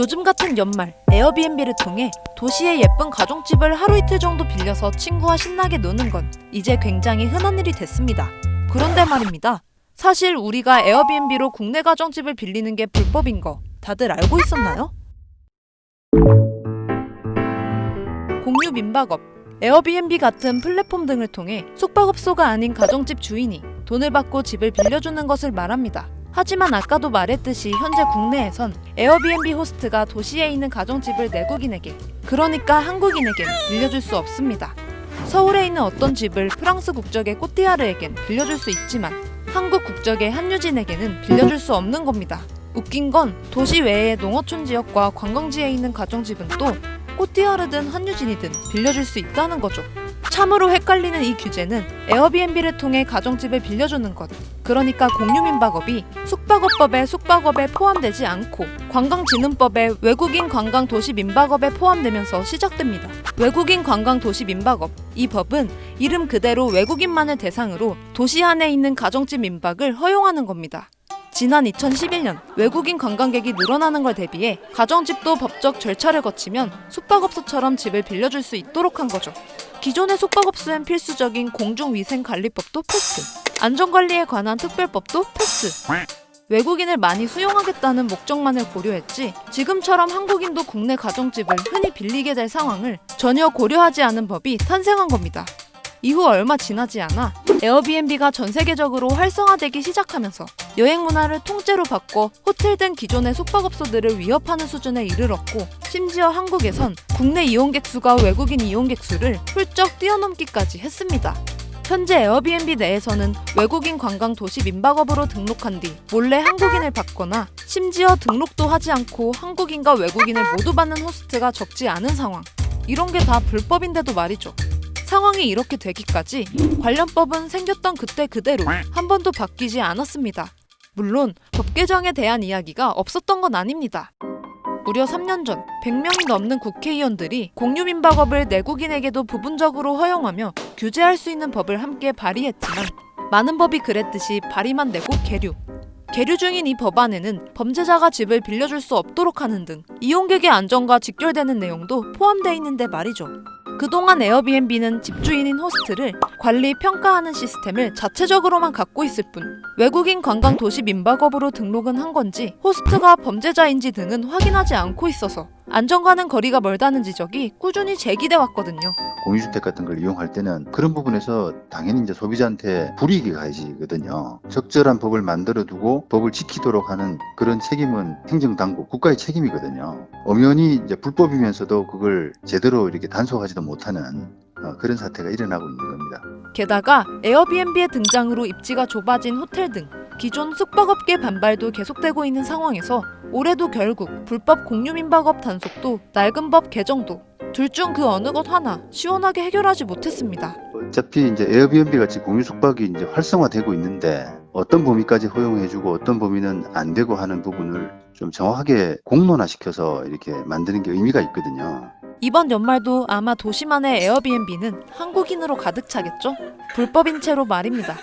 요즘 같은 연말 에어비앤비를 통해 도시의 예쁜 가정집을 하루 이틀 정도 빌려서 친구와 신나게 노는 건 이제 굉장히 흔한 일이 됐습니다. 그런데 말입니다. 사실 우리가 에어비앤비로 국내 가정집을 빌리는 게 불법인 거 다들 알고 있었나요? 공유 민박업, 에어비앤비 같은 플랫폼 등을 통해 숙박업소가 아닌 가정집 주인이 돈을 받고 집을 빌려주는 것을 말합니다. 하지만 아까도 말했듯이 현재 국내에선 에어비앤비 호스트가 도시에 있는 가정집을 내국인에게, 그러니까 한국인에겐 빌려줄 수 없습니다. 서울에 있는 어떤 집을 프랑스 국적의 꼬띠아르에겐 빌려줄 수 있지만 한국 국적의 한유진에게는 빌려줄 수 없는 겁니다. 웃긴 건 도시 외의 농어촌 지역과 관광지에 있는 가정집은 또 꼬띠아르든 한유진이든 빌려줄 수 있다는 거죠. 참으로 헷갈리는 이 규제는 에어비앤비를 통해 가정집을 빌려주는 것, 그러니까 공유민박업이 숙박업법에 포함되지 않고 관광진흥법에 외국인 관광도시민박업에 포함되면서 시작됩니다. 외국인 관광도시민박업, 이 법은 이름 그대로 외국인만을 대상으로 도시 안에 있는 가정집 민박을 허용하는 겁니다. 지난 2011년 외국인 관광객이 늘어나는 걸 대비해 가정집도 법적 절차를 거치면 숙박업소처럼 집을 빌려줄 수 있도록 한 거죠. 기존의 숙박업소엔 필수적인 공중위생관리법도 패스, 안전관리에 관한 특별법도 패스. 외국인을 많이 수용하겠다는 목적만을 고려했지 지금처럼 한국인도 국내 가정집을 흔히 빌리게 될 상황을 전혀 고려하지 않은 법이 탄생한 겁니다. 이후 얼마 지나지 않아 에어비앤비가 전 세계적으로 활성화되기 시작하면서 여행 문화를 통째로 바꿔 호텔 등 기존의 숙박업소들을 위협하는 수준에 이르렀고, 심지어 한국에선 국내 이용객 수가 외국인 이용객 수를 훌쩍 뛰어넘기까지 했습니다. 현재 에어비앤비 내에서는 외국인 관광 도시 민박업으로 등록한 뒤 몰래 한국인을 받거나 심지어 등록도 하지 않고 한국인과 외국인을 모두 받는 호스트가 적지 않은 상황. 이런 게 다 불법인데도 말이죠. 상황이 이렇게 되기까지 관련법은 생겼던 그때 그대로 한 번도 바뀌지 않았습니다. 물론 법 개정에 대한 이야기가 없었던 건 아닙니다. 무려 3년 전 100명이 넘는 국회의원들이 공유민박업을 내국인에게도 부분적으로 허용하며 규제할 수 있는 법을 함께 발의했지만 많은 법이 그랬듯이 발의만 되고 계류 중인 이 법안에는 범죄자가 집을 빌려줄 수 없도록 하는 등 이용객의 안전과 직결되는 내용도 포함되어 있는데 말이죠. 그동안 에어비앤비는 집주인인 호스트를 관리, 평가하는 시스템을 자체적으로만 갖고 있을 뿐 외국인 관광 도시 민박업으로 등록은 한 건지 호스트가 범죄자인지 등은 확인하지 않고 있어서 안전과는 거리가 멀다는 지적이 꾸준히 제기돼 왔거든요. 공유주택 같은 걸 이용할 때는 그런 부분에서 당연히 이제 소비자한테 불이익이 가해지거든요. 적절한 법을 만들어 두고 법을 지키도록 하는 그런 책임은 행정당국, 국가의 책임이거든요. 엄연히 이제 불법이면서도 그걸 제대로 이렇게 단속하지도 못하는 그런 사태가 일어나고 있는 겁니다. 게다가 에어비앤비의 등장으로 입지가 좁아진 호텔 등 기존 숙박업계 반발도 계속되고 있는 상황에서 올해도 결국 불법 공유민박업 단속도 낡은 법 개정도 둘 중 그 어느 것 하나 시원하게 해결하지 못했습니다. 어차피 이제 에어비앤비 같이 공유 숙박이 이제 활성화되고 있는데 어떤 범위까지 허용해주고 어떤 범위는 안 되고 하는 부분을 좀 정확하게 공론화시켜서 이렇게 만드는 게 의미가 있거든요. 이번 연말도 아마 도시만의 에어비앤비는 한국인으로 가득 차겠죠? 불법인 채로 말입니다.